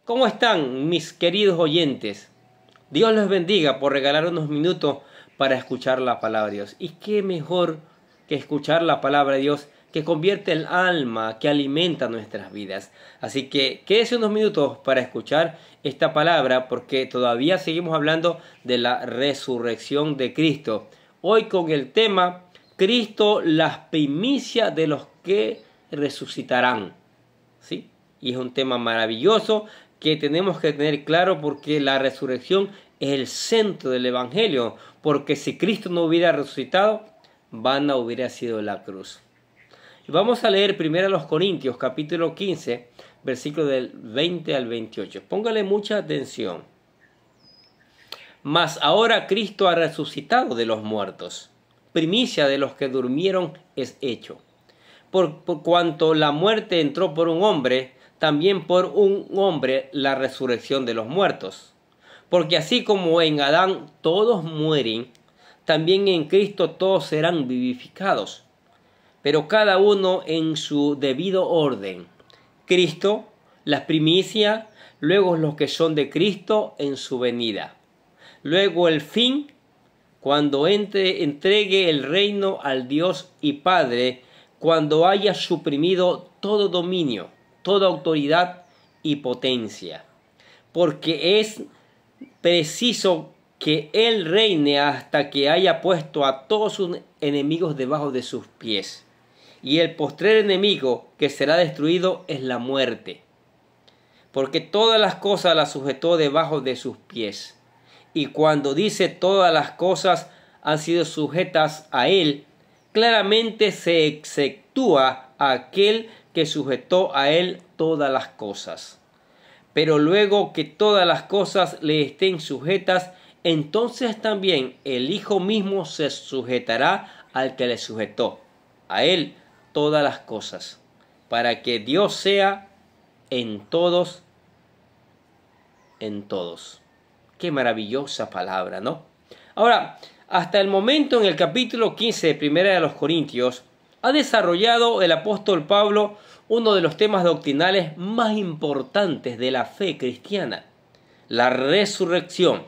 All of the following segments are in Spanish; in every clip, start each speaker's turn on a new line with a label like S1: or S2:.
S1: ¿Cómo están mis queridos oyentes? Dios les bendiga por regalar unos minutos para escuchar la palabra de Dios. Y qué mejor que escuchar la palabra de Dios que convierte el alma, que alimenta nuestras vidas. Así que quédese unos minutos para escuchar esta palabra porque todavía seguimos hablando de la resurrección de Cristo. Hoy con el tema Cristo, las primicias de los que resucitarán. ¿Sí? Y es un tema maravilloso que tenemos que tener claro porque la resurrección es el centro del Evangelio. Porque si Cristo no hubiera resucitado, vana hubiera sido la cruz. Y vamos a leer primero a los Corintios, capítulo 15, versículo del 20 al 28. Póngale mucha atención. Mas ahora Cristo ha resucitado de los muertos. Primicia de los que durmieron es hecho. Por cuanto la muerte entró por un hombre, también por un hombre la resurrección de los muertos. Porque así como en Adán todos mueren, también en Cristo todos serán vivificados. Pero cada uno en su debido orden. Cristo, las primicias, luego los que son de Cristo en su venida. Luego el fin, cuando entregue el reino al Dios y Padre, cuando haya suprimido todo dominio, toda autoridad y potencia. Porque es preciso que Él reine hasta que haya puesto a todos sus enemigos debajo de sus pies. Y el postrer enemigo que será destruido es la muerte. Porque todas las cosas las sujetó debajo de sus pies. Y cuando dice todas las cosas han sido sujetas a Él, claramente se exceptúa a aquel que sujetó a Él todas las cosas. Pero luego que todas las cosas le estén sujetas, entonces también el Hijo mismo se sujetará al que le sujetó, a Él todas las cosas, para que Dios sea en todos, en todos. Qué maravillosa palabra, ¿no? Ahora, hasta el momento en el capítulo 15 de Primera de los Corintios, ha desarrollado el apóstol Pablo uno de los temas doctrinales más importantes de la fe cristiana, la resurrección.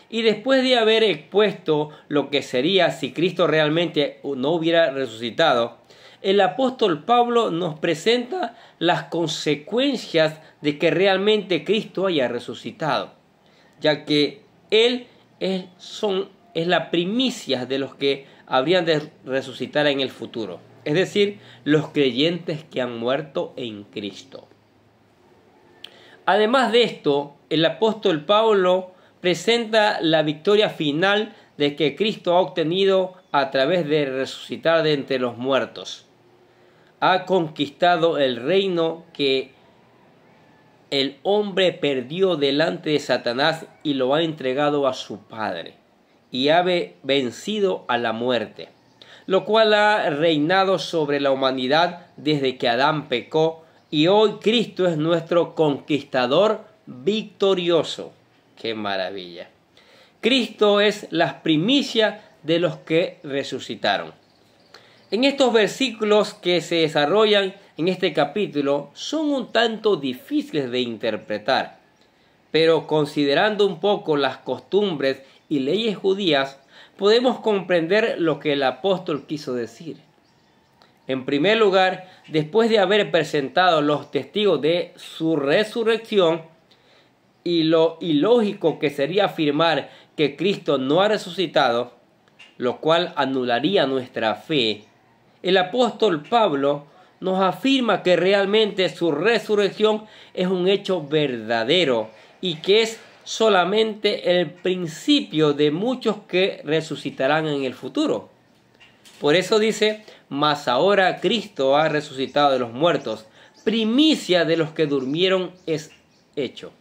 S1: Y después de haber expuesto lo que sería si Cristo realmente no hubiera resucitado, el apóstol Pablo nos presenta las consecuencias de que realmente Cristo haya resucitado, ya que Él es la primicia de los que habrían de resucitar en el futuro, es decir, los creyentes que han muerto en Cristo. Además de esto, el apóstol Pablo presenta la victoria final de que Cristo ha obtenido a través de resucitar de entre los muertos. Ha conquistado el reino que el hombre perdió delante de Satanás y lo ha entregado a su Padre. Y ha vencido a la muerte, lo cual ha reinado sobre la humanidad desde que Adán pecó. Y hoy Cristo es nuestro conquistador victorioso. ¡Qué maravilla! Cristo es las primicias de los que resucitaron. En estos versículos que se desarrollan en este capítulo son un tanto difíciles de interpretar, pero considerando un poco las costumbres y leyes judías, podemos comprender lo que el apóstol quiso decir. En primer lugar, después de haber presentado los testigos de su resurrección, y lo ilógico que sería afirmar que Cristo no ha resucitado, lo cual anularía nuestra fe, el apóstol Pablo nos afirma que realmente su resurrección es un hecho verdadero y que es solamente el principio de muchos que resucitarán en el futuro. Por eso dice, mas ahora Cristo ha resucitado de los muertos, primicia de los que durmieron es hecho.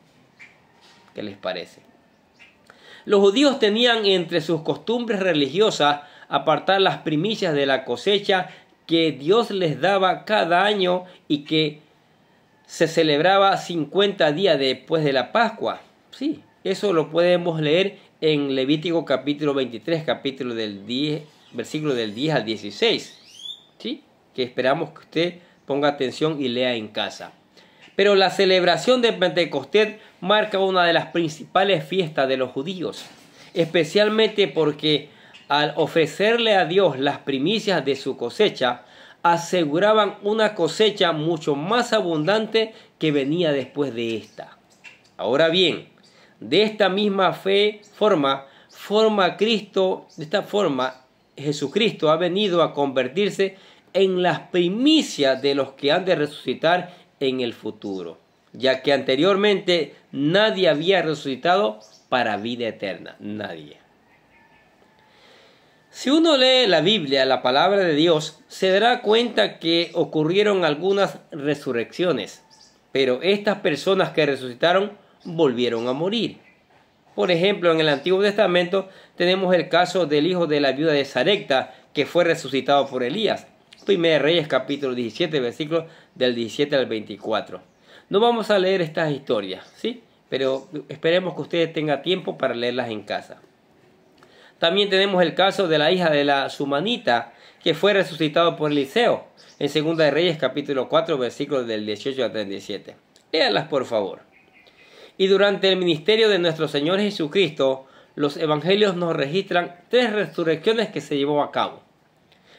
S1: ¿Qué les parece? Los judíos tenían entre sus costumbres religiosas apartar las primicias de la cosecha que Dios les daba cada año y que se celebraba 50 días después de la Pascua. Sí, eso lo podemos leer en Levítico capítulo 23, capítulo del 10, versículo del 10 al 16. ¿Sí? Que esperamos que usted ponga atención y lea en casa. Pero la celebración de Pentecostés marca una de las principales fiestas de los judíos, especialmente porque al ofrecerle a Dios las primicias de su cosecha, aseguraban una cosecha mucho más abundante que venía después de esta. Ahora bien, de esta misma forma Jesucristo ha venido a convertirse en las primicias de los que han de resucitar en el futuro, ya que anteriormente nadie había resucitado para vida eterna, nadie. Si uno lee la Biblia, la palabra de Dios, se dará cuenta que ocurrieron algunas resurrecciones, pero estas personas que resucitaron volvieron a morir. Por ejemplo, en el Antiguo Testamento tenemos el caso del hijo de la viuda de Sarepta, que fue resucitado por Elías. Primera de Reyes, capítulo 17, versículos del 17 al 24. No vamos a leer estas historias, ¿sí? Pero esperemos que ustedes tengan tiempo para leerlas en casa. También tenemos el caso de la hija de la Sumanita, que fue resucitado por Eliseo, en Segunda de Reyes, capítulo 4, versículos del 18 al 37. Léalas, por favor. Y durante el ministerio de nuestro Señor Jesucristo, los evangelios nos registran 3 resurrecciones que se llevó a cabo.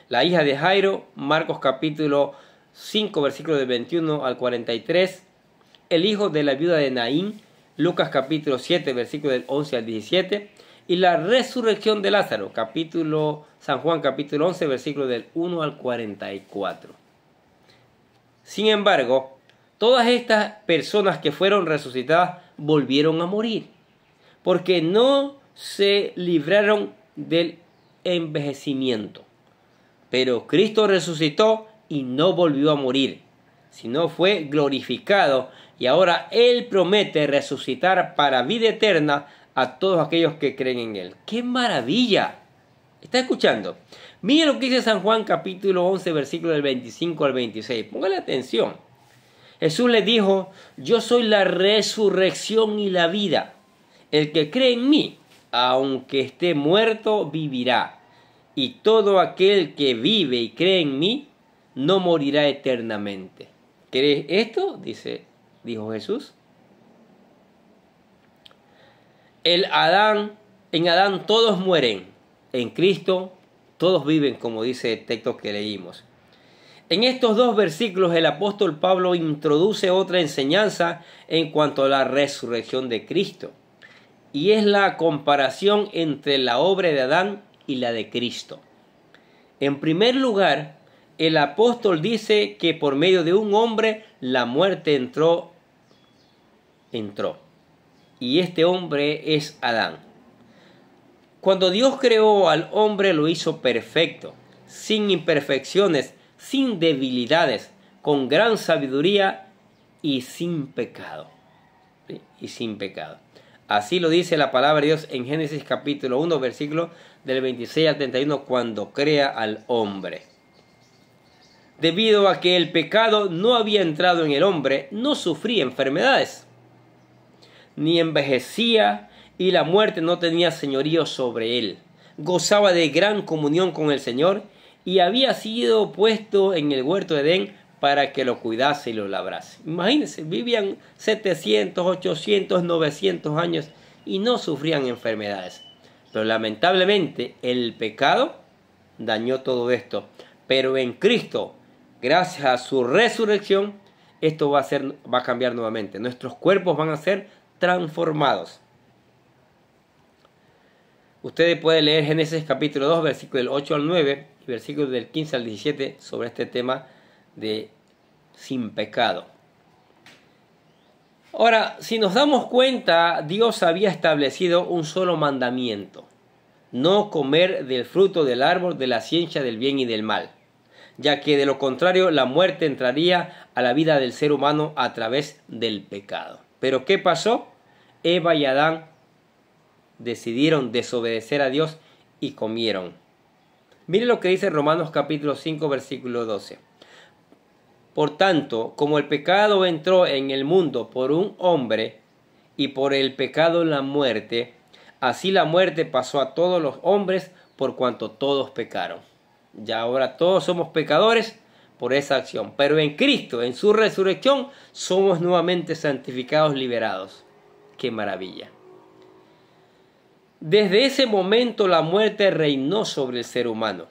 S1: La hija de Jairo, Marcos capítulo 5, versículos del 21 al 43. El hijo de la viuda de Naín, Lucas capítulo 7, versículos del 11 al 17. Y la resurrección de Lázaro, San Juan capítulo 11, versículos del 1 al 44. Sin embargo, todas estas personas que fueron resucitadas volvieron a morir, porque no se libraron del envejecimiento. Pero Cristo resucitó y no volvió a morir, sino fue glorificado, y ahora Él promete resucitar para vida eterna a todos aquellos que creen en Él. ¡Qué maravilla! ¿Está escuchando? Mira lo que dice San Juan capítulo 11, versículos del 25 al 26. Póngale atención. Jesús le dijo: yo soy la resurrección y la vida. El que cree en mí, aunque esté muerto, vivirá. Y todo aquel que vive y cree en mí, no morirá eternamente. ¿Crees esto? Dijo Jesús. En Adán todos mueren, en Cristo todos viven, como dice el texto que leímos. En estos 2 versículos el apóstol Pablo introduce otra enseñanza en cuanto a la resurrección de Cristo, y es la comparación entre la obra de Adán y la de Cristo. En primer lugar, el apóstol dice que por medio de un hombre la muerte entró. Y este hombre es Adán. Cuando Dios creó al hombre, lo hizo perfecto, sin imperfecciones, sin debilidades, con gran sabiduría y sin pecado. ¿Sí? Y sin pecado. Así lo dice la palabra de Dios en Génesis capítulo 1, versículo del 26 al 31, cuando crea al hombre. Debido a que el pecado no había entrado en el hombre, no sufría enfermedades, ni envejecía, y la muerte no tenía señorío sobre él. Gozaba de gran comunión con el Señor y había sido puesto en el huerto de Edén para que lo cuidase y lo labrase. Imagínense, vivían 700, 800, 900 años y no sufrían enfermedades. Pero lamentablemente el pecado dañó todo esto. Pero en Cristo, gracias a su resurrección, esto va a cambiar nuevamente. Nuestros cuerpos van a ser transformados. Ustedes pueden leer Génesis capítulo 2, versículos del 8 al 9 y versículos del 15 al 17 sobre este tema de sin pecado. Ahora, si nos damos cuenta, Dios había establecido un solo mandamiento: no comer del fruto del árbol de la ciencia del bien y del mal, ya que de lo contrario la muerte entraría a la vida del ser humano a través del pecado. ¿Pero qué pasó? Eva y Adán decidieron desobedecer a Dios y comieron. Mire lo que dice Romanos capítulo 5, versículo 12. Por tanto, como el pecado entró en el mundo por un hombre, y por el pecado la muerte, así la muerte pasó a todos los hombres por cuanto todos pecaron. Ya ahora todos somos pecadores por esa acción. Pero en Cristo, en su resurrección, somos nuevamente santificados, liberados. ¡Qué maravilla! Desde ese momento la muerte reinó sobre el ser humano.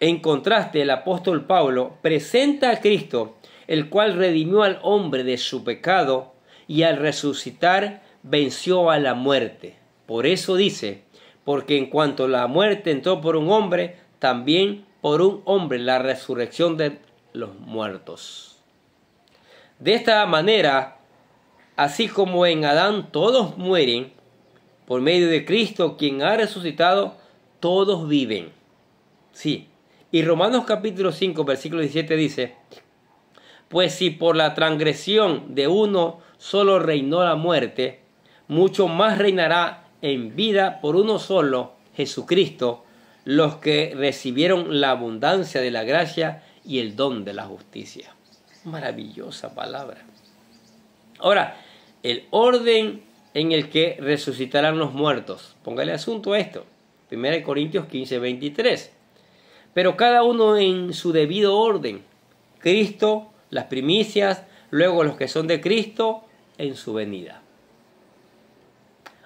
S1: En contraste, el apóstol Pablo presenta a Cristo, el cual redimió al hombre de su pecado y al resucitar venció a la muerte. Por eso dice, porque en cuanto la muerte entró por un hombre, también por un hombre la resurrección de los muertos. De esta manera, así como en Adán todos mueren, por medio de Cristo, quien ha resucitado, todos viven. Sí. Y Romanos capítulo 5, versículo 17 dice, pues si por la transgresión de uno solo reinó la muerte, mucho más reinará en vida por uno solo, Jesucristo, los que recibieron la abundancia de la gracia y el don de la justicia. Maravillosa palabra. Ahora, el orden en el que resucitarán los muertos. Póngale asunto a esto. 1 Corintios 15, 23. Pero cada uno en su debido orden. Cristo, las primicias, luego los que son de Cristo en su venida.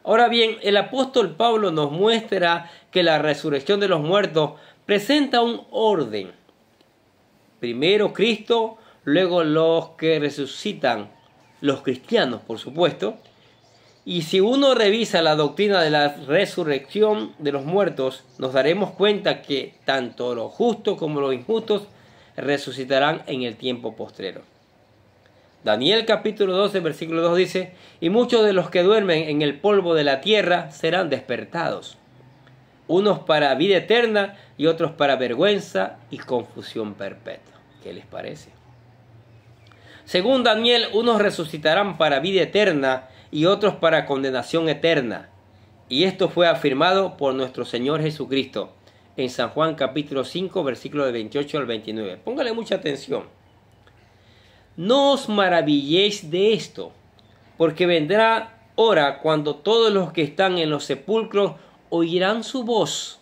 S1: Ahora bien, el apóstol Pablo nos muestra que la resurrección de los muertos presenta un orden. Primero Cristo, luego los que resucitan, los cristianos, por supuesto. Y si uno revisa la doctrina de la resurrección de los muertos, nos daremos cuenta que tanto los justos como los injustos resucitarán en el tiempo postrero. Daniel capítulo 12, versículo 2 dice, y muchos de los que duermen en el polvo de la tierra serán despertados, unos para vida eterna y otros para vergüenza y confusión perpetua. ¿Qué les parece? Según Daniel, unos resucitarán para vida eterna y otros para condenación eterna. Y esto fue afirmado por nuestro Señor Jesucristo en San Juan capítulo 5, versículo de 28 al 29. Póngale mucha atención. No os maravilléis de esto, porque vendrá hora cuando todos los que están en los sepulcros oirán su voz,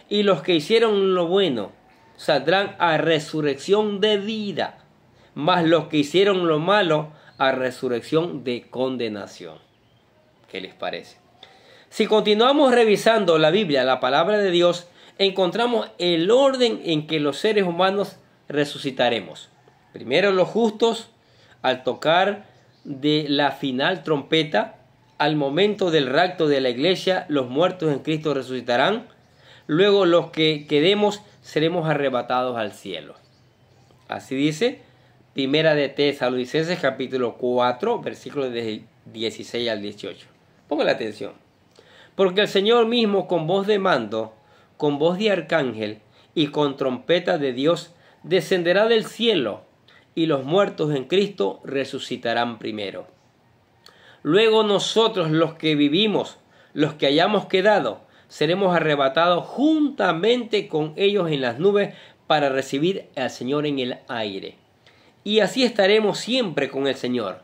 S1: y los que hicieron lo bueno saldrán a resurrección de vida, mas los que hicieron lo malo a resurrección de condenación. ¿Qué les parece? Si continuamos revisando la Biblia, la palabra de Dios, encontramos el orden en que los seres humanos resucitaremos. Primero los justos, al tocar de la final trompeta, al momento del rapto de la iglesia, los muertos en Cristo resucitarán. Luego los que quedemos seremos arrebatados al cielo. Así dice Primera de Tesalonicenses capítulo 4, versículos de 16 al 18. Pongan la atención. Porque el Señor mismo con voz de mando, con voz de arcángel y con trompeta de Dios descenderá del cielo, y los muertos en Cristo resucitarán primero. Luego nosotros los que vivimos, los que hayamos quedado, seremos arrebatados juntamente con ellos en las nubes para recibir al Señor en el aire. Y así estaremos siempre con el Señor.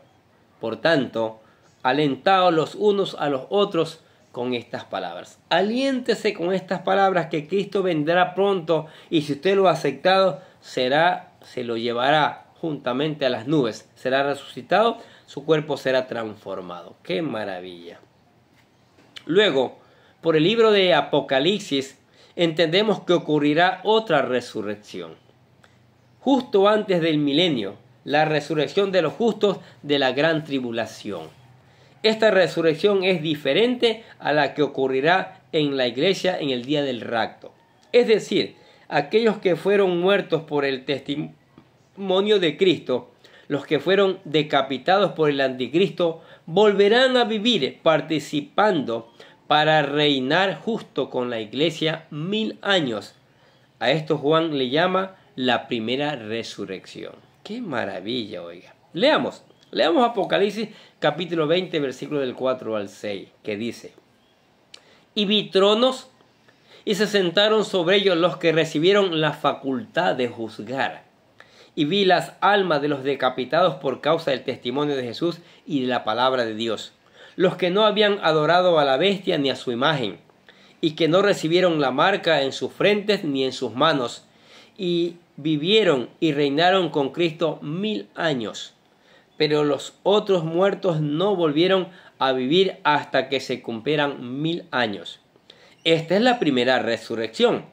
S1: Por tanto, alentaos los unos a los otros con estas palabras. Aliéntese con estas palabras que Cristo vendrá pronto y si usted lo ha aceptado, se lo llevará juntamente a las nubes. Será resucitado, su cuerpo será transformado. ¡Qué maravilla! Luego, por el libro de Apocalipsis, entendemos que ocurrirá otra resurrección. Justo antes del milenio, la resurrección de los justos de la gran tribulación. Esta resurrección es diferente a la que ocurrirá en la iglesia en el día del rapto. Es decir, aquellos que fueron muertos por el testimonio de Cristo, los que fueron decapitados por el anticristo, volverán a vivir participando para reinar justo con la iglesia 1000 años. A esto Juan le llama la primera resurrección. ¡Qué maravilla, oiga! Leamos Apocalipsis capítulo 20, versículo del 4 al 6, que dice: Y vi tronos, y se sentaron sobre ellos los que recibieron la facultad de juzgar. Y vi las almas de los decapitados por causa del testimonio de Jesús y de la palabra de Dios, los que no habían adorado a la bestia ni a su imagen, y que no recibieron la marca en sus frentes ni en sus manos, y vivieron y reinaron con Cristo 1000 años. Pero los otros muertos no volvieron a vivir hasta que se cumplieran 1000 años. Esta es la primera resurrección.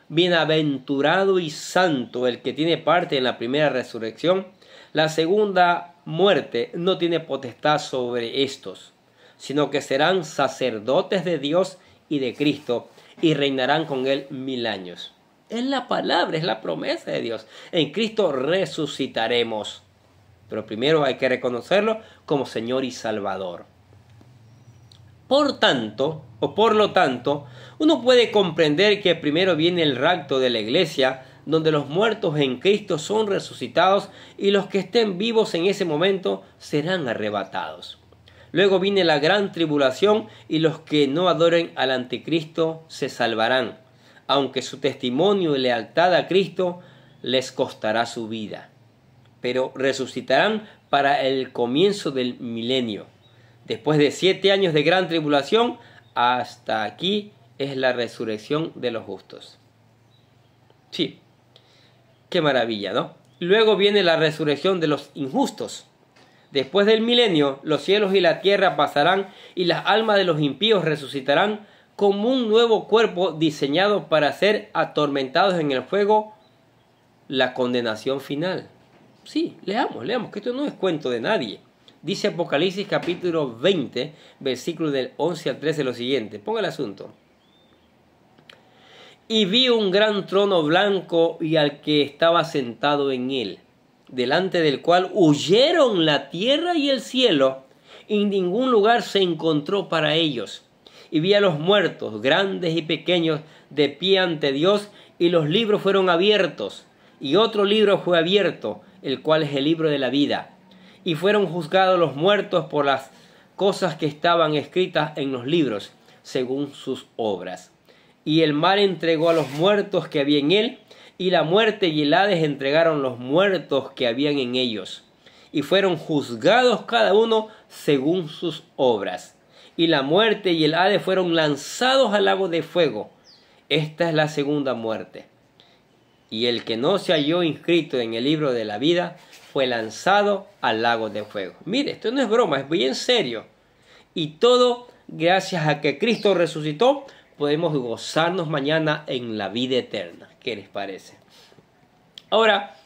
S1: Bienaventurado y santo el que tiene parte en la primera resurrección. La segunda muerte no tiene potestad sobre estos, sino que serán sacerdotes de Dios y de Cristo y reinarán con él 1000 años. Es la palabra, es la promesa de Dios. En Cristo resucitaremos. Pero primero hay que reconocerlo como Señor y Salvador. Por lo tanto, uno puede comprender que primero viene el rapto de la iglesia, donde los muertos en Cristo son resucitados y los que estén vivos en ese momento serán arrebatados. Luego viene la gran tribulación y los que no adoren al anticristo se salvarán, aunque su testimonio y lealtad a Cristo les costará su vida. Pero resucitarán para el comienzo del milenio. Después de 7 años de gran tribulación, hasta aquí es la resurrección de los justos. Sí, qué maravilla, ¿no? Luego viene la resurrección de los injustos. Después del milenio, los cielos y la tierra pasarán y las almas de los impíos resucitarán como un nuevo cuerpo diseñado para ser atormentados en el fuego, la condenación final. Sí, leamos, que esto no es cuento de nadie. Dice Apocalipsis capítulo 20, versículos del 11 al 13 lo siguiente. Ponga el asunto. Y vi un gran trono blanco y al que estaba sentado en él, delante del cual huyeron la tierra y el cielo, y en ningún lugar se encontró para ellos. Y vi a los muertos, grandes y pequeños, de pie ante Dios, y los libros fueron abiertos. Y otro libro fue abierto, el cual es el libro de la vida. Y fueron juzgados los muertos por las cosas que estaban escritas en los libros, según sus obras. Y el mar entregó a los muertos que había en él, y la muerte y el Hades entregaron los muertos que habían en ellos. Y fueron juzgados cada uno según sus obras. Y la muerte y el Hades fueron lanzados al lago de fuego. Esta es la segunda muerte. Y el que no se halló inscrito en el libro de la vida fue lanzado al lago de fuego. Mire, esto no es broma, es bien serio. Y todo gracias a que Cristo resucitó, podemos gozarnos mañana en la vida eterna. ¿Qué les parece? Ahora,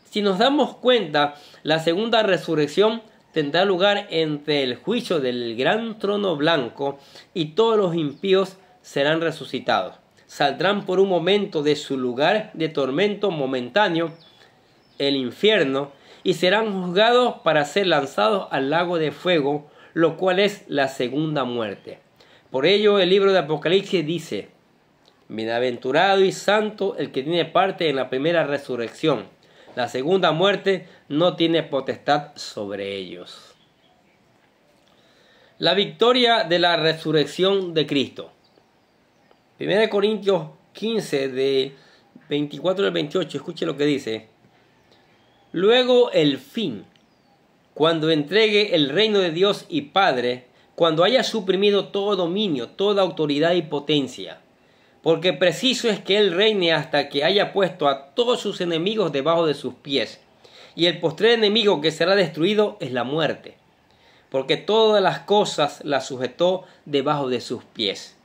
S1: si nos damos cuenta, la segunda resurrección tendrá lugar entre el juicio del gran trono blanco y todos los impíos serán resucitados. Saldrán por un momento de su lugar de tormento momentáneo, el infierno, y serán juzgados para ser lanzados al lago de fuego, lo cual es la segunda muerte. Por ello el libro de Apocalipsis dice: bienaventurado y santo el que tiene parte en la primera resurrección. La segunda muerte no tiene potestad sobre ellos. La victoria de la resurrección de Cristo. 1 Corintios 15, de 24 al 28, escuche lo que dice. Luego el fin, cuando entregue el reino de Dios y Padre, cuando haya suprimido todo dominio, toda autoridad y potencia. Porque preciso es que Él reine hasta que haya puesto a todos sus enemigos debajo de sus pies. Y el postrer enemigo que será destruido es la muerte. Porque todas las cosas las sujetó debajo de sus pies.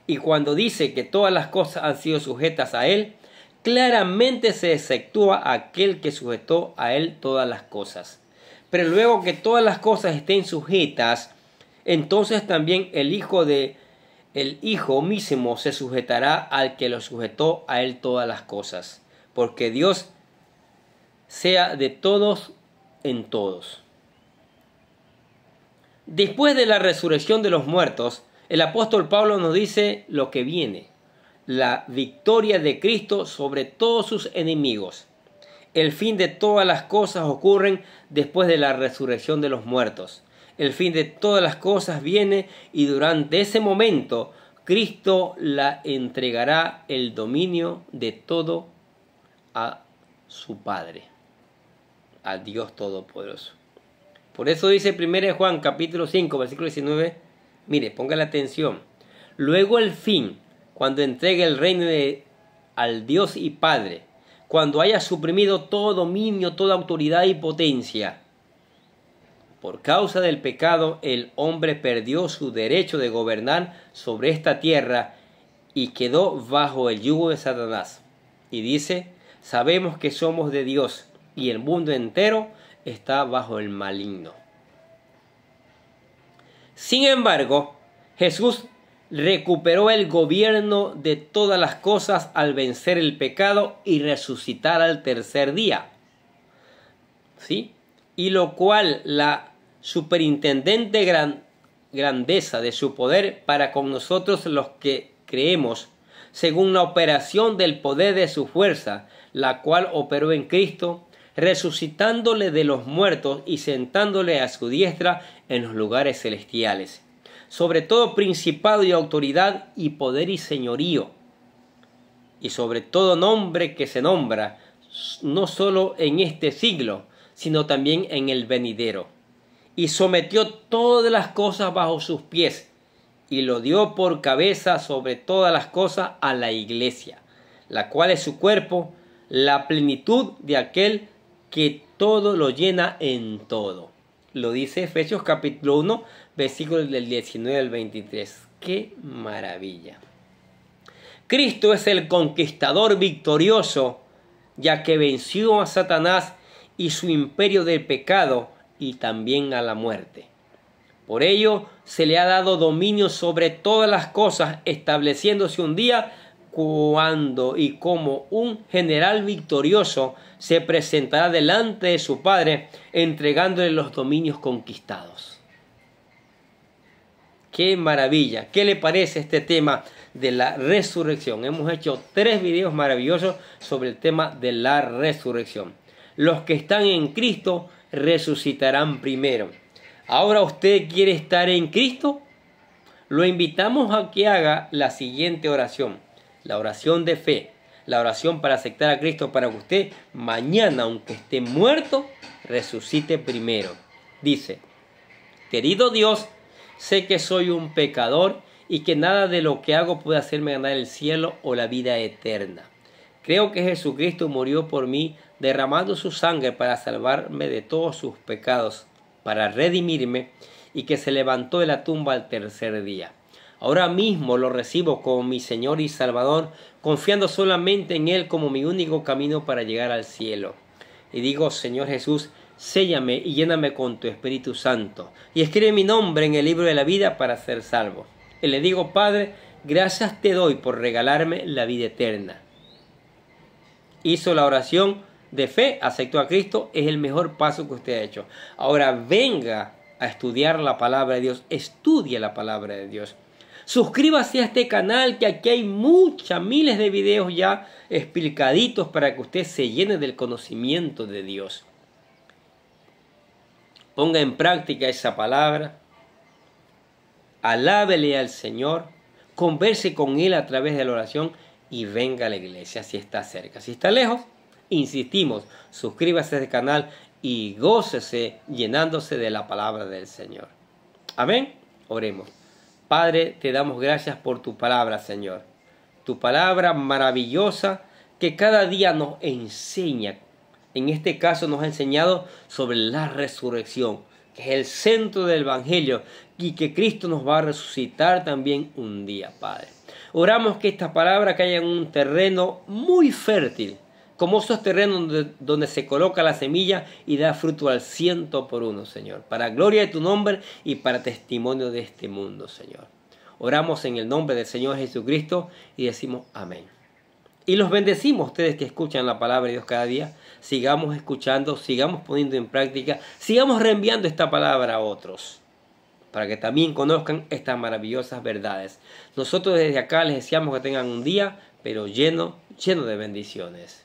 S1: Y cuando dice que todas las cosas han sido sujetas a Él, claramente se exceptúa aquel que sujetó a Él todas las cosas. Pero luego que todas las cosas estén sujetas, entonces también el Hijo mismo se sujetará al que lo sujetó a Él todas las cosas. Porque Dios sea de todos en todos. Después de la resurrección de los muertos, el apóstol Pablo nos dice lo que viene: la victoria de Cristo sobre todos sus enemigos. El fin de todas las cosas ocurren después de la resurrección de los muertos. El fin de todas las cosas viene y durante ese momento Cristo la entregará el dominio de todo a su Padre, a Dios Todopoderoso. Por eso dice 1 Juan capítulo 5, versículo 19, mire, ponga la atención. Luego el fin, cuando entregue el reino al Dios y Padre, cuando haya suprimido todo dominio, toda autoridad y potencia. Por causa del pecado, el hombre perdió su derecho de gobernar sobre esta tierra y quedó bajo el yugo de Satanás. Y dice, sabemos que somos de Dios y el mundo entero está bajo el maligno. Sin embargo, Jesús recuperó el gobierno de todas las cosas al vencer el pecado y resucitar al tercer día. ¿Sí? Y lo cual la superintendente grandeza de su poder para con nosotros los que creemos, según la operación del poder de su fuerza, la cual operó en Cristo, resucitándole de los muertos y sentándole a su diestra en los lugares celestiales, sobre todo principado y autoridad y poder y señorío, y sobre todo nombre que se nombra, no solo en este siglo, sino también en el venidero. Y sometió todas las cosas bajo sus pies, y lo dio por cabeza sobre todas las cosas a la iglesia, la cual es su cuerpo, la plenitud de aquel que todo lo llena en todo. Lo dice Efesios capítulo 1, versículos del 19 al 23. ¡Qué maravilla! Cristo es el conquistador victorioso, ya que venció a Satanás y su imperio del pecado y también a la muerte. Por ello se le ha dado dominio sobre todas las cosas, estableciéndose un día cuando y como un general victorioso se presentará delante de su Padre, entregándole los dominios conquistados. ¡Qué maravilla! ¿Qué le parece este tema de la resurrección? Hemos hecho 3 videos maravillosos sobre el tema de la resurrección. Los que están en Cristo resucitarán primero. Ahora usted quiere estar en Cristo, lo invitamos a que haga la siguiente oración, la oración de fe, la oración para aceptar a Cristo, para que usted mañana, aunque esté muerto, resucite primero. Dice, querido Dios, sé que soy un pecador y que nada de lo que hago puede hacerme ganar el cielo o la vida eterna. Creo que Jesucristo murió por mí, derramando su sangre para salvarme de todos sus pecados, para redimirme, y que se levantó de la tumba al tercer día. Ahora mismo lo recibo como mi Señor y Salvador, confiando solamente en Él como mi único camino para llegar al cielo. Y digo, Señor Jesús, séllame y lléname con tu Espíritu Santo, y escribe mi nombre en el libro de la vida para ser salvo. Y le digo, Padre, gracias te doy por regalarme la vida eterna. Hizo la oración de fe, aceptó a Cristo, es el mejor paso que usted ha hecho. Ahora venga a estudiar la palabra de Dios, estudie la palabra de Dios. Suscríbase a este canal, que aquí hay miles de videos ya explicaditos para que usted se llene del conocimiento de Dios. Ponga en práctica esa palabra, alábele al Señor, converse con Él a través de la oración y venga a la iglesia si está cerca. Si está lejos, insistimos, suscríbase a este canal y gócese llenándose de la palabra del Señor. Amén. Oremos. Padre, te damos gracias por tu palabra, Señor. Tu palabra maravillosa que cada día nos enseña. En este caso nos ha enseñado sobre la resurrección, que es el centro del Evangelio, y que Cristo nos va a resucitar también un día, Padre. Oramos que esta palabra caiga en un terreno muy fértil, como esos terrenos donde se coloca la semilla y da fruto al 100%, Señor, para gloria de tu nombre y para testimonio de este mundo, Señor. Oramos en el nombre del Señor Jesucristo y decimos amén. Y los bendecimos, ustedes que escuchan la palabra de Dios cada día. Sigamos escuchando, sigamos poniendo en práctica, sigamos reenviando esta palabra a otros, para que también conozcan estas maravillosas verdades. Nosotros desde acá les deseamos que tengan un día, pero lleno de bendiciones.